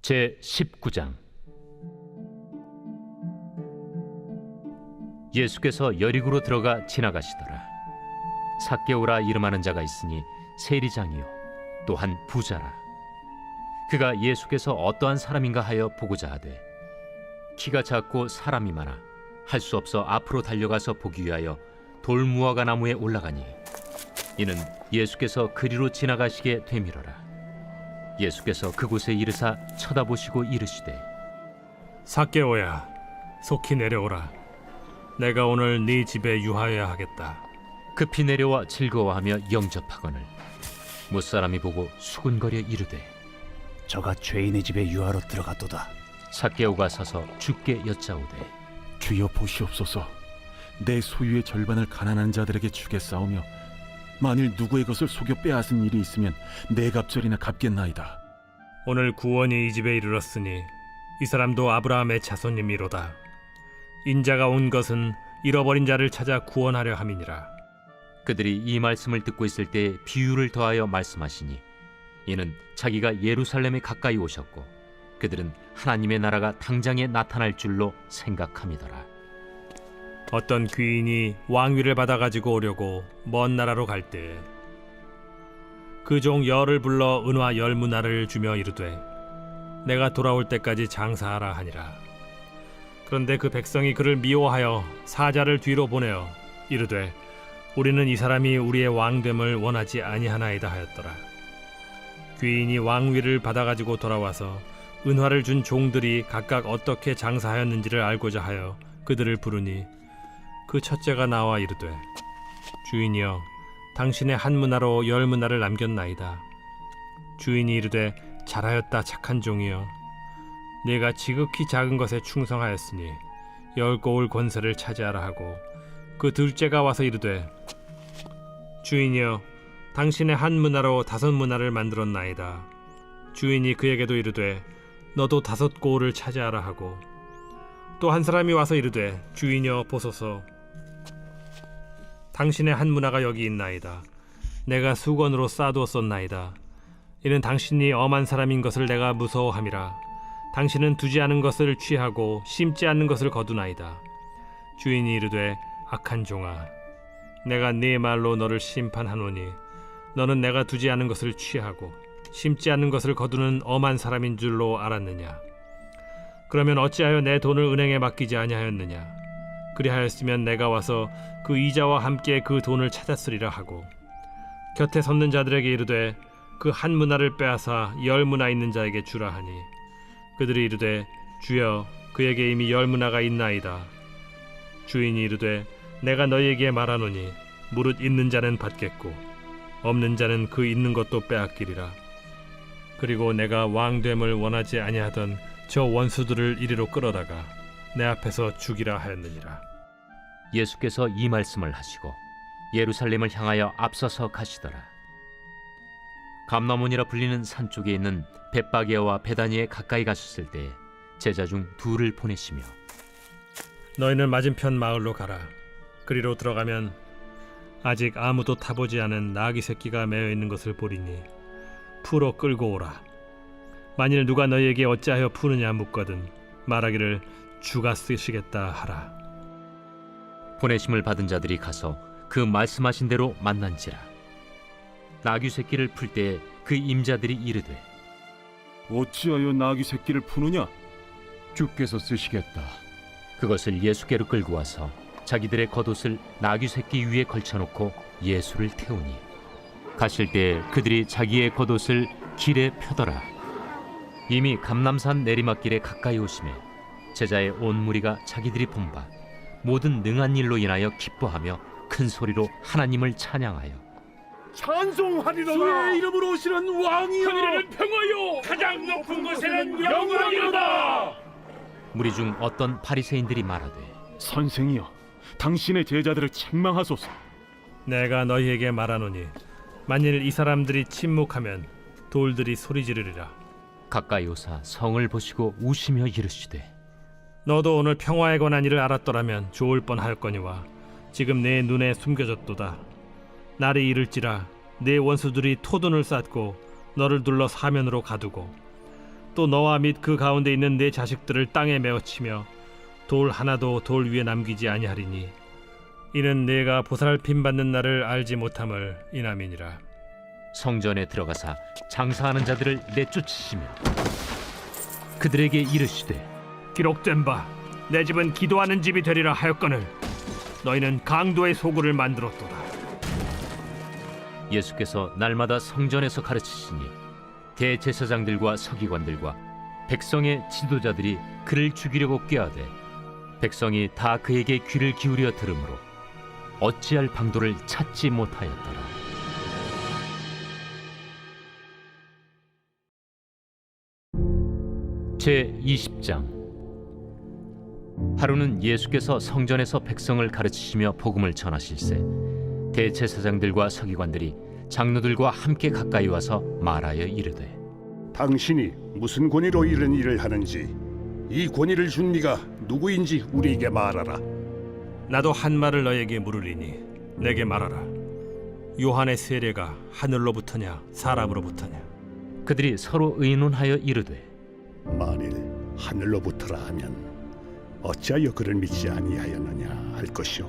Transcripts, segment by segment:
제19장. 예수께서 여리고로 들어가 지나가시더라. 삭개오라 이름하는 자가 있으니 세리장이요 또한 부자라. 그가 예수께서 어떠한 사람인가 하여 보고자 하되 키가 작고 사람이 많아 할 수 없어 앞으로 달려가서 보기 위하여 돌무화과 나무에 올라가니 이는 예수께서 그리로 지나가시게 되밀어라. 예수께서 그곳에 이르사 쳐다보시고 이르시되 삭개오야, 속히 내려오라. 내가 오늘 네 집에 유하여야 하겠다. 급히 내려와 즐거워하며 영접하거늘 못사람이 보고 수군거려 이르되 저가 죄인의 집에 유하러 들어갔도다. 삭개오가 서서 주께 여짜오되 주여 보시옵소서. 내 소유의 절반을 가난한 자들에게 주겠사오며 만일 누구의 것을 속여 빼앗은 일이 있으면 네 갑절이나 갚겠나이다. 오늘 구원이 이 집에 이르렀으니 이 사람도 아브라함의 자손님이로다. 인자가 온 것은 잃어버린 자를 찾아 구원하려 함이니라. 그들이 이 말씀을 듣고 있을 때 비유를 더하여 말씀하시니 이는 자기가 예루살렘에 가까이 오셨고 그들은 하나님의 나라가 당장에 나타날 줄로 생각함이더라. 어떤 귀인이 왕위를 받아가지고 오려고 먼 나라로 갈 때 그 종 열을 불러 은화 10문화를 주며 이르되 내가 돌아올 때까지 장사하라 하니라. 그런데 그 백성이 그를 미워하여 사자를 뒤로 보내어 이르되 우리는 이 사람이 우리의 왕됨을 원하지 아니하나이다 하였더라. 귀인이 왕위를 받아가지고 돌아와서 은화를 준 종들이 각각 어떻게 장사하였는지를 알고자 하여 그들을 부르니 그 첫째가 나와 이르되 주인이여, 당신의 한 문화로 10문화를 남겼나이다. 주인이 이르되 잘하였다 착한 종이여, 네가 지극히 작은 것에 충성하였으니 10고을 권세를 차지하라 하고 그 둘째가 와서 이르되 주인이여, 당신의 한 문화로 5문화를 만들었나이다. 주인이 그에게도 이르되 너도 5고을을 차지하라 하고 또 한 사람이 와서 이르되 주인이여 보소서, 당신의 한 문화가 여기 있나이다. 내가 수건으로 싸두었었나이다. 이는 당신이 엄한 사람인 것을 내가 무서워함이라. 당신은 두지 않은 것을 취하고 심지 않는 것을 거두나이다. 주인이 이르되 악한 종아, 내가 네 말로 너를 심판하노니 너는 내가 두지 않은 것을 취하고 심지 않는 것을 거두는 엄한 사람인 줄로 알았느냐? 그러면 어찌하여 내 돈을 은행에 맡기지 아니하였느냐? 그리하였으면 내가 와서 그 이자와 함께 그 돈을 찾았으리라 하고 곁에 섰는 자들에게 이르되 그 한 문화를 빼앗아 10문화 있는 자에게 주라 하니 그들이 이르되 주여, 그에게 이미 10문화가 있나이다. 주인이 이르되 내가 너희에게 말하노니 무릇 있는 자는 받겠고 없는 자는 그 있는 것도 빼앗기리라. 그리고 내가 왕됨을 원하지 아니하던 저 원수들을 이리로 끌어다가 내 앞에서 죽이라 하였느니라. 예수께서 이 말씀을 하시고 예루살렘을 향하여 앞서서 가시더라. 감나몬이라 불리는 산 쪽에 있는 벳바게와 베다니에 가까이 가셨을 때 제자 중 둘을 보내시며 너희는 맞은편 마을로 가라. 그리로 들어가면 아직 아무도 타보지 않은 나귀 새끼가 매어 있는 것을 보리니 풀어 끌고 오라. 만일 누가 너희에게 어찌하여 푸느냐 묻거든 말하기를 주가 쓰시겠다 하라. 보내심을 받은 자들이 가서 그 말씀하신 대로 만난지라. 나귀 새끼를 풀 때 그 임자들이 이르되 어찌하여 나귀 새끼를 푸느냐? 주께서 쓰시겠다. 그것을 예수께로 끌고 와서 자기들의 겉옷을 나귀 새끼 위에 걸쳐놓고 예수를 태우니 가실 때 그들이 자기의 겉옷을 길에 펴더라. 이미 감람산 내리막길에 가까이 오심에 제자의 온 무리가 자기들이 본 바 모든 능한 일로 인하여 기뻐하며 큰 소리로 하나님을 찬양하여 찬송하리로다. 주의 이름으로 오시는 왕이여, 하늘에는 평화요 가장 높은 곳에는 영광이로다. 무리 중 어떤 바리새인들이 말하되 선생이여, 당신의 제자들을 책망하소서. 내가 너희에게 말하노니 만일 이 사람들이 침묵하면 돌들이 소리 지르리라. 가까이 오사 성을 보시고 우시며 이르시되 너도 오늘 평화에 관한 일을 알았더라면 좋을 뻔하였거니와 지금 내 눈에 숨겨졌도다. 날이 이를지라 내 원수들이 토둔을 쌓고 너를 둘러 사면으로 가두고 또 너와 및 그 가운데 있는 내 자식들을 땅에 메어치며 돌 하나도 돌 위에 남기지 아니하리니 이는 내가 보살핌 받는 날을 알지 못함을 인함이니라. 성전에 들어가사 장사하는 자들을 내쫓으시며 그들에게 이르시되 기록된 바 내 집은 기도하는 집이 되리라 하였거늘 너희는 강도의 소굴을 만들었도다. 예수께서 날마다 성전에서 가르치시니 대제사장들과 서기관들과 백성의 지도자들이 그를 죽이려고 꾀하되 백성이 다 그에게 귀를 기울여 들으므로 어찌할 방도를 찾지 못하였더라. 제 20장. 하루는 예수께서 성전에서 백성을 가르치시며 복음을 전하실세 대제사장들과 서기관들이 장로들과 함께 가까이 와서 말하여 이르되 당신이 무슨 권위로 이런 일을 하는지 이 권위를 준 네가 누구인지 우리에게 말하라. 나도 한 말을 너에게 물으리니 내게 말하라. 요한의 세례가 하늘로부터냐 사람으로부터냐? 그들이 서로 의논하여 이르되 만일 하늘로부터라 하면 어찌하여 그를 믿지 아니하였느냐 할 것이요.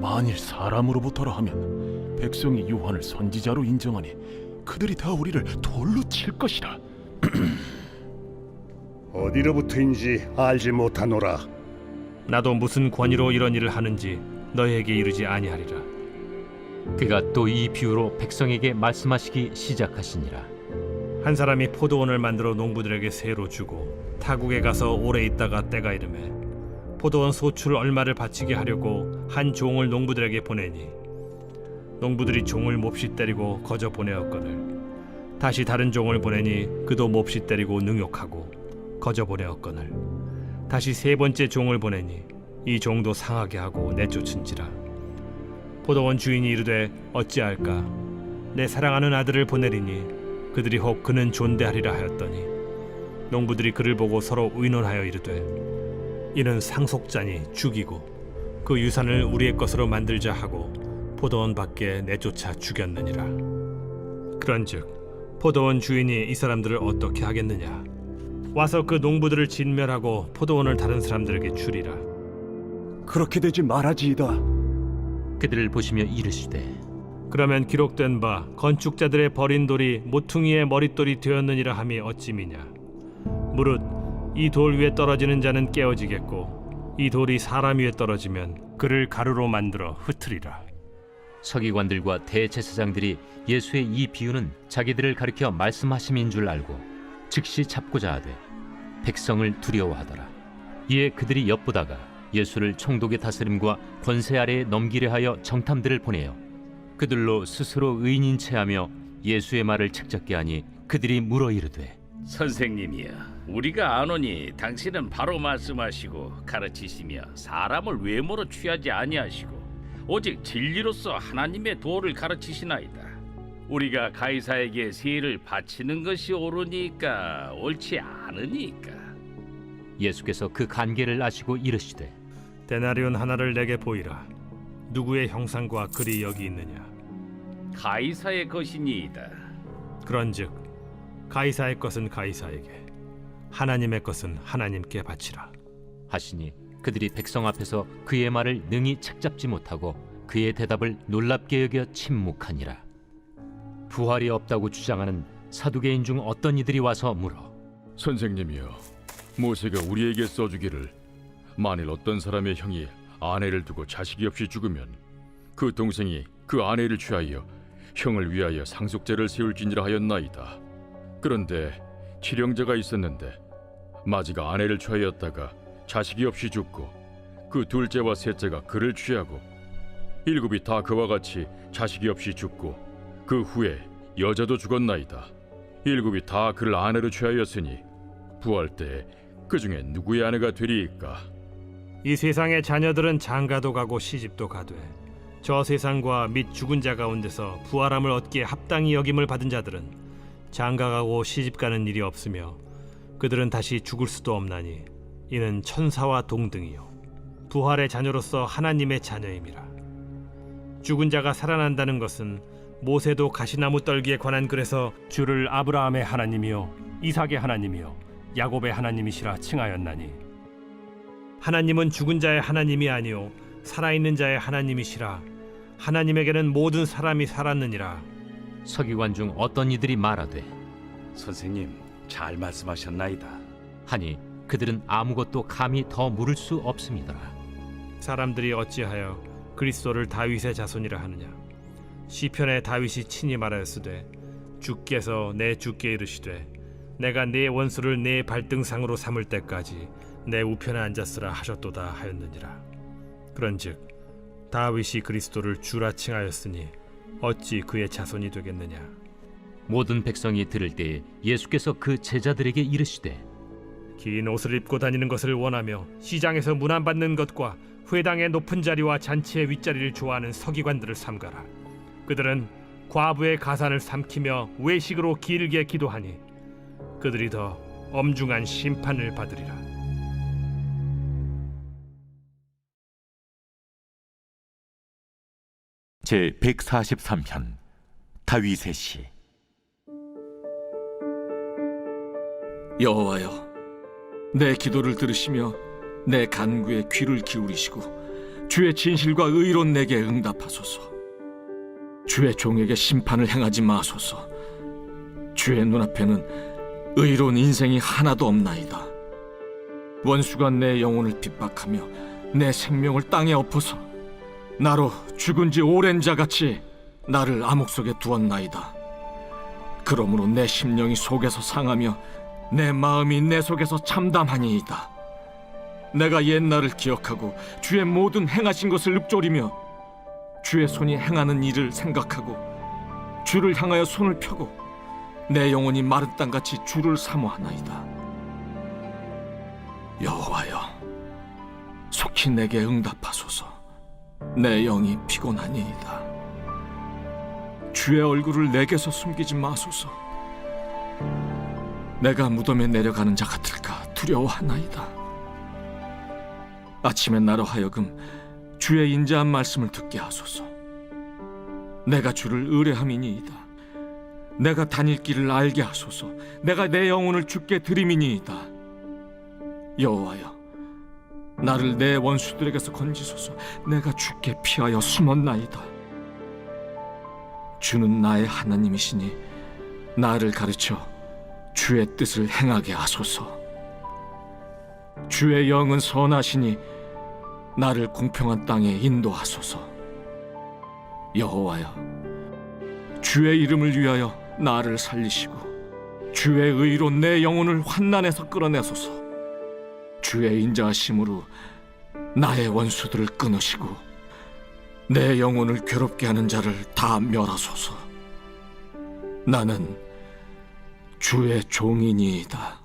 만일 사람으로부터라 하면 백성이 요한을 선지자로 인정하니 그들이 다 우리를 돌로 칠 것이라. 어디로부터인지 알지 못하노라. 나도 무슨 권위로 이런 일을 하는지 너희에게 이르지 아니하리라. 그가 또 이 비유로 백성에게 말씀하시기 시작하시니라. 한 사람이 포도원을 만들어 농부들에게 세로 주고 타국에 가서 오래 있다가 때가 이르매 포도원 소출 얼마를 바치게 하려고 한 종을 농부들에게 보내니 농부들이 종을 몹시 때리고 거저 보내었거늘 다시 다른 종을 보내니 그도 몹시 때리고 능욕하고 거저 보내었거늘 다시 세 번째 종을 보내니 이 종도 상하게 하고 내쫓은지라. 포도원 주인이 이르되 어찌할까? 내 사랑하는 아들을 보내리니 그들이 혹 그는 존대하리라 하였더니 농부들이 그를 보고 서로 의논하여 이르되 이는 상속자니 죽이고 그 유산을 우리의 것으로 만들자 하고 포도원 밖에 내쫓아 죽였느니라. 그런즉 포도원 주인이 이 사람들을 어떻게 하겠느냐? 와서 그 농부들을 진멸하고 포도원을 다른 사람들에게 주리라. 그렇게 되지 말아지이다. 그들을 보시며 이르시되 그러면 기록된 바 건축자들의 버린 돌이 모퉁이의 머릿돌이 되었느니라 함이 어찌미냐? 무릇 이 돌 위에 떨어지는 자는 깨어지겠고 이 돌이 사람 위에 떨어지면 그를 가루로 만들어 흩으리라. 서기관들과 대제사장들이 예수의 이 비유는 자기들을 가리켜 말씀하심인 줄 알고 즉시 잡고자 하되 백성을 두려워하더라. 이에 그들이 엿보다가 예수를 총독의 다스림과 권세 아래에 넘기려 하여 정탐들을 보내어 그들로 스스로 의인인 체하며 예수의 말을 책잡게 하니 그들이 물어 이르되 선생님이여, 우리가 아노니 당신은 바로 말씀하시고 가르치시며 사람을 외모로 취하지 아니하시고 오직 진리로서 하나님의 도를 가르치시나이다. 우리가 가이사에게 세를 바치는 것이 옳으니까 옳지 않으니까. 예수께서 그 간계를 아시고 이르시되 데나리온 하나를 내게 보이라. 누구의 형상과 글이 여기 있느냐? 가이사의 것이니이다. 그런즉 가이사의 것은 가이사에게, 하나님의 것은 하나님께 바치라. 하시니 그들이 백성 앞에서 그의 말을 능히 책잡지 못하고 그의 대답을 놀랍게 여겨 침묵하니라. 부활이 없다고 주장하는 사두개인 중 어떤 이들이 와서 물어 선생님이여, 모세가 우리에게 써주기를 만일 어떤 사람의 형이 아내를 두고 자식이 없이 죽으면 그 동생이 그 아내를 취하여 형을 위하여 상속제를 세울지니라 하였나이다. 그런데 칠형제가 있었는데 마지가 아내를 취하였다가 자식이 없이 죽고 그 둘째와 셋째가 그를 취하고 일곱이 다 그와 같이 자식이 없이 죽고 그 후에 여자도 죽었나이다. 일곱이 다 그를 아내로 취하였으니 부활 때에 그 중에 누구의 아내가 되리이까? 이 세상의 자녀들은 장가도 가고 시집도 가되 저 세상과 및 죽은 자 가운데서 부활함을 얻기에 합당히 여김을 받은 자들은 장가가고 시집가는 일이 없으며 그들은 다시 죽을 수도 없나니 이는 천사와 동등이요 부활의 자녀로서 하나님의 자녀임이라. 죽은 자가 살아난다는 것은 모세도 가시나무 떨기에 관한 글에서 주를 아브라함의 하나님이요 이삭의 하나님이요 야곱의 하나님이시라 칭하였나니 하나님은 죽은 자의 하나님이 아니요 살아있는 자의 하나님이시라. 하나님에게는 모든 사람이 살았느니라. 서기관 중 어떤 이들이 말하되 선생님, 잘 말씀하셨나이다. 하니 그들은 아무것도 감히 더 물을 수 없음이더라. 사람들이 어찌하여 그리스도를 다윗의 자손이라 하느냐. 시편에 다윗이 친히 말하였으되 주께서 내 주께 이르시되 내가 네 원수를 네 발등상으로 삼을 때까지 내 우편에 앉았으라 하셨도다 하였느니라. 그런즉 다윗이 그리스도를 주라 칭하였으니 어찌 그의 자손이 되겠느냐. 모든 백성이 들을 때에 예수께서 그 제자들에게 이르시되 긴 옷을 입고 다니는 것을 원하며 시장에서 문안받는 것과 회당의 높은 자리와 잔치의 윗자리를 좋아하는 서기관들을 삼가라. 그들은 과부의 가산을 삼키며 외식으로 길게 기도하니 그들이 더 엄중한 심판을 받으리라. 제 143편 다윗의 시. 여호와여, 내 기도를 들으시며 내 간구에 귀를 기울이시고 주의 진실과 의로운 내게 응답하소서. 주의 종에게 심판을 행하지 마소서. 주의 눈앞에는 의로운 인생이 하나도 없나이다. 원수가 내 영혼을 핍박하며 내 생명을 땅에 엎어서 나로 죽은 지 오랜 자같이 나를 암흑 속에 두었나이다. 그러므로 내 심령이 속에서 상하며 내 마음이 내 속에서 참담하니이다. 내가 옛날을 기억하고 주의 모든 행하신 것을 읊조리며 주의 손이 행하는 일을 생각하고 주를 향하여 손을 펴고 내 영혼이 마른 땅같이 주를 사모하나이다. 여호와여, 속히 내게 응답하소서. 내 영이 피곤하니이다. 주의 얼굴을 내게서 숨기지 마소서. 내가 무덤에 내려가는 자 같을까 두려워하나이다. 아침에 나로 하여금 주의 인자한 말씀을 듣게 하소서. 내가 주를 의뢰함이니이다. 내가 다닐 길을 알게 하소서. 내가 내 영혼을 주께 드림이니이다. 여호와여, 나를 내 원수들에게서 건지소서. 내가 주께 피하여 숨었나이다. 주는 나의 하나님이시니 나를 가르쳐 주의 뜻을 행하게 하소서. 주의 영은 선하시니 나를 공평한 땅에 인도하소서. 여호와여, 주의 이름을 위하여 나를 살리시고 주의 의로 내 영혼을 환난에서 끌어내소서. 주의 인자하심으로 나의 원수들을 끊으시고 내 영혼을 괴롭게 하는 자를 다 멸하소서. 나는 주의 종이니이다.